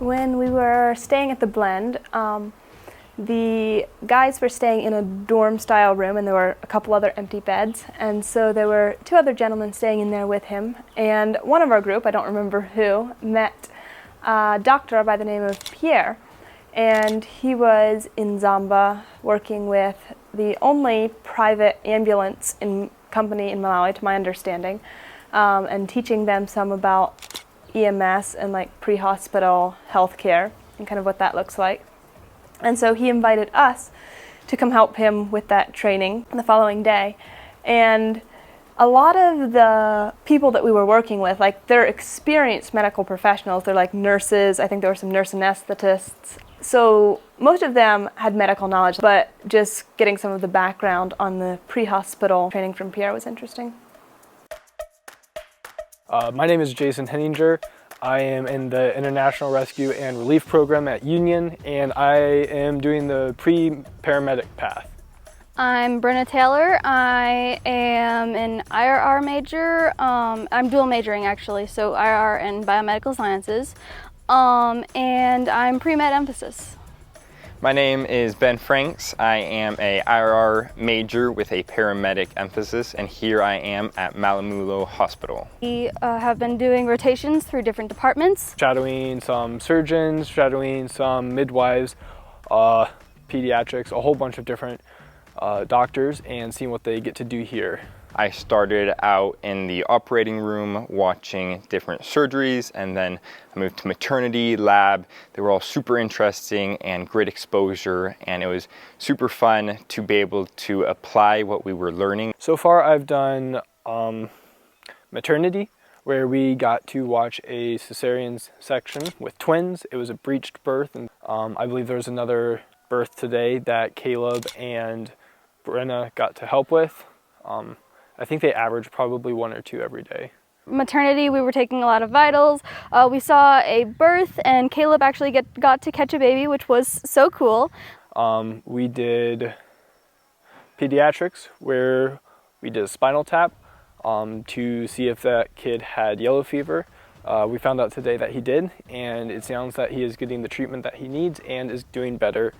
When we were staying at the Blend, the guys were staying in a dorm-style room, and there were a couple other empty beds, and so there were two other gentlemen staying in there with him, and one of our group, I don't remember who, met a doctor by the name of Pierre, and he was in Zamba working with the only private ambulance company in Malawi, to my understanding, and teaching them some about EMS and like pre-hospital healthcare and kind of what that looks like. And so he invited us to come help him with that training the following day. And a lot of the people that we were working with, like, they're experienced medical professionals. They're like nurses. I think there were some nurse anesthetists. So most of them had medical knowledge, but just getting some of the background on the pre-hospital training from Pierre was interesting. My name is Jason Henninger. I am in the International Rescue and Relief Program at Union, and I am doing the pre-paramedic path. I'm Brenna Taylor. I am an IRR major. I'm dual majoring actually, so IRR and biomedical sciences, and I'm pre-med emphasis. My name is Ben Franks. I am a IRR major with a paramedic emphasis, and here I am at Malawi Hospital. We have been doing rotations through different departments. Shadowing some surgeons, shadowing some midwives, pediatrics, a whole bunch of different doctors, and seeing what they get to do here. I started out in the operating room watching different surgeries, and then I moved to maternity, lab. They were all super interesting and great exposure, and it was super fun to be able to apply what we were learning. So far I've done maternity, where we got to watch a cesarean section with twins. It was a breached birth, and I believe there was another birth today that Caleb and Brenna got to help with. I think they average probably 1 or 2 every day. Maternity, we were taking a lot of vitals. We saw a birth, and Caleb actually got to catch a baby, which was so cool. We did pediatrics, where we did a spinal tap to see if that kid had yellow fever. We found out today that he did, and it sounds that he is getting the treatment that he needs and is doing better.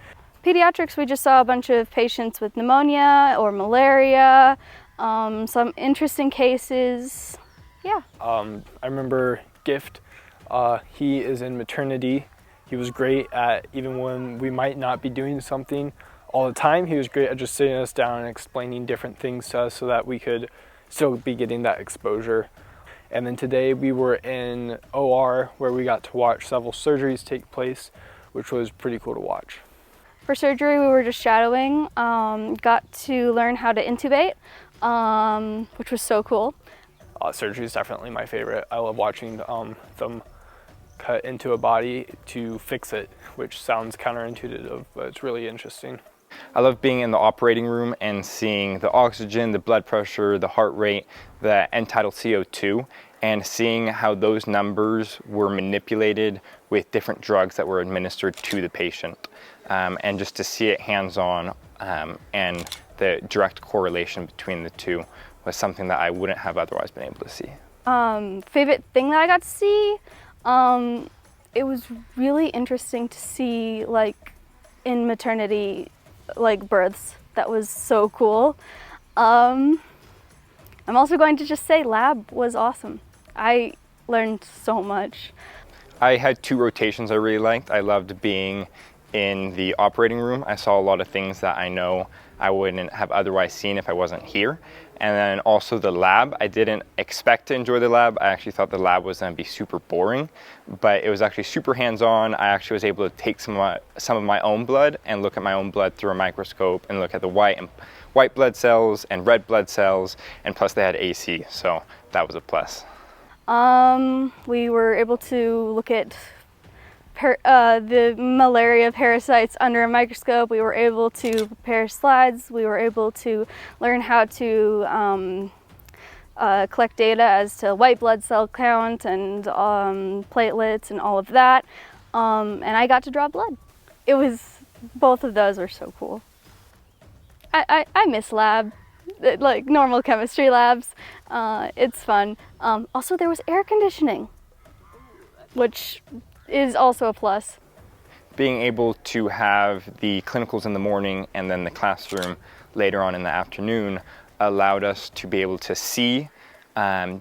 Pediatrics, we just saw a bunch of patients with pneumonia or malaria, some interesting cases, yeah. I remember Gift, he is in maternity. He was great at, even when we might not be doing something all the time, he was great at just sitting us down and explaining different things to us so that we could still be getting that exposure. And then today we were in OR, where we got to watch several surgeries take place, which was pretty cool to watch. For surgery, we were just shadowing, got to learn how to intubate, which was so cool. Surgery is definitely my favorite. I love watching them cut into a body to fix it, which sounds counterintuitive, but it's really interesting. I love being in the operating room and seeing the oxygen, the blood pressure, the heart rate, the end-tidal CO2, and seeing how those numbers were manipulated with different drugs that were administered to the patient. And just to see it hands-on and the direct correlation between the two was something that I wouldn't have otherwise been able to see. Favorite thing that I got to see? It was really interesting to see, like, in maternity, like, births. That was so cool. I'm also going to just say lab was awesome. I learned so much. I had 2 rotations I really liked. I loved being in the operating room. I saw a lot of things that I know I wouldn't have otherwise seen if I wasn't here. And then also the lab. I didn't expect to enjoy the lab. I actually thought the lab was going to be super boring, but it was actually super hands-on. I actually was able to take some of my own blood and look at my own blood through a microscope and look at the white blood cells and red blood cells, and plus they had AC, so that was a plus. We were able to look at the malaria parasites under a microscope. We were able to prepare slides. We were able to learn how to collect data as to white blood cell count and platelets and all of that. And I got to draw blood. Both of those were so cool. I miss lab, like normal chemistry labs. It's fun. Also, there was air conditioning, which is also a plus. Being able to have the clinicals in the morning and then the classroom later on in the afternoon allowed us to be able to see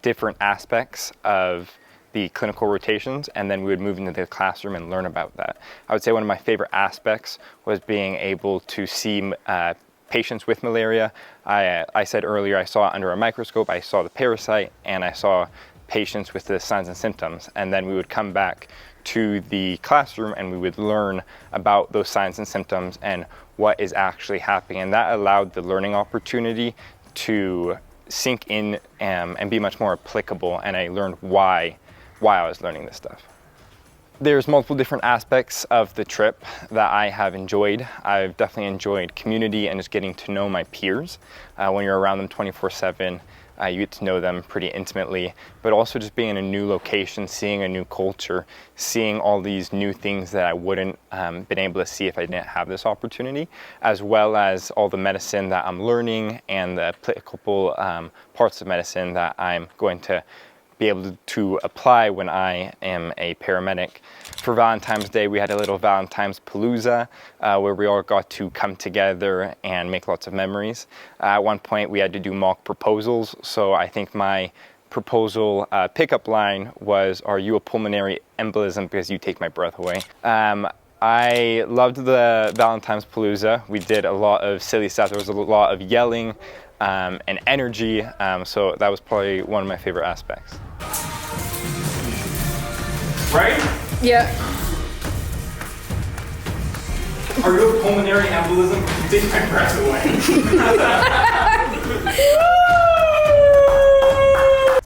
different aspects of the clinical rotations, and then we would move into the classroom and learn about that. I would say one of my favorite aspects was being able to see patients with malaria. I said earlier I saw it under a microscope, I saw the parasite, and I saw patients with the signs and symptoms, and then we would come back to the classroom and we would learn about those signs and symptoms and what is actually happening, and that allowed the learning opportunity to sink in and be much more applicable, and I learned why I was learning this stuff. There's multiple different aspects of the trip that I have enjoyed. I've definitely enjoyed community and just getting to know my peers. When you're around them 24/7, you get to know them pretty intimately, but also just being in a new location, seeing a new culture, seeing all these new things that I wouldn't been able to see if I didn't have this opportunity, as well as all the medicine that I'm learning and the applicable parts of medicine that I'm going to be able to apply when I am a paramedic. For Valentine's Day, we had a little Valentine's Palooza where we all got to come together and make lots of memories. At one point, we had to do mock proposals, so I think my proposal pickup line was, "Are you a pulmonary embolism because you take my breath away?" I loved the Valentine's Palooza. We did a lot of silly stuff. There was a lot of yelling and energy, so that was probably one of my favorite aspects. Right? Yeah. Are you a pulmonary embolism? Take my breath away.